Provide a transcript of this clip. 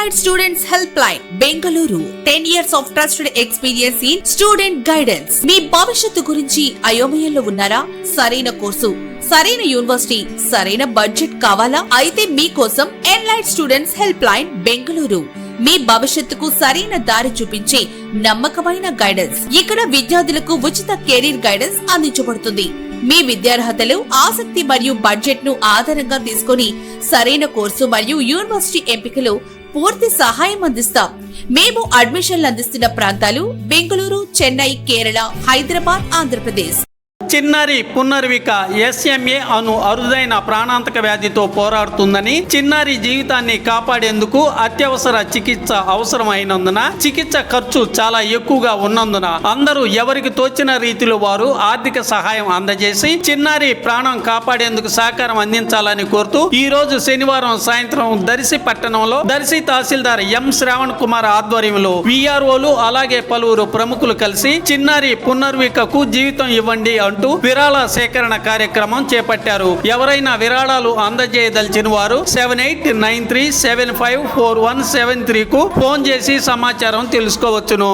Enlightened Students Helpline, Bengaluru. 10 years of trusted experience in student guidance. మీ భవిష్యత్తు గురించి అయోమయంలో ఉన్నారా? సరైన కోర్సు, సరైన యూనివర్సిటీ, సరైన బడ్జెట్ కావాలా? అయితే మీకోసం Enlightened Students Helpline, Bengaluru. మీ భవిష్యత్తుకు సరైన దారి చూపించే నమ్మకమైన గైడెన్స్. ఇక్కడ విద్యార్థులకు ఉచిత కెరీర్ గైడెన్స్ అందించబడుతుంది. మీ విద్యార్హతలు, ఆసక్తి మరియు బడ్జెట్ ను ఆధారంగా తీసుకుని సరైన కోర్సు మరియు యూనివర్సిటీ ఎంపికలు పూర్తి సహాయం అందిస్తాం. మేము అడ్మిషన్లు అందిస్తున్న ప్రాంతాలు బెంగళూరు, చెన్నై, కేరళ, హైదరాబాద్, ఆంధ్రప్రదేశ్. చిన్నారి పునర్విక SMA అను అరుదైన ప్రాణాంతక వ్యాధితో పోరాడుతుందని, చిన్నారి జీవితాన్ని కాపాడేందుకు అత్యవసర చికిత్స అవసరమైనందున చికిత్స ఖర్చు చాలా ఎక్కువగా ఉన్నందున అందరూ ఎవరికి తోచిన రీతిలో వారు ఆర్థిక సహాయం అందజేసి చిన్నారి ప్రాణం కాపాడేందుకు సహకారం అందించాలని కోరుతూ ఈ రోజు శనివారం సాయంత్రం దర్శి పట్టణంలో దర్శి తహసీల్దార్ ఎం శ్రావణ్ కుమార్ ఆధ్వర్యంలో VROలు అలాగే పలువురు ప్రముఖులు కలిసి చిన్నారి పునర్వికకు జీవితం ఇవ్వండి అంటూ విరాళ సేకరణ కార్యక్రమం చేపట్టారు. ఎవరైనా విరాళాలు అందజేయదలిచిన వారు 7893754173 కు ఫోన్ చేసి సమాచారం తెలుసుకోవచ్చును.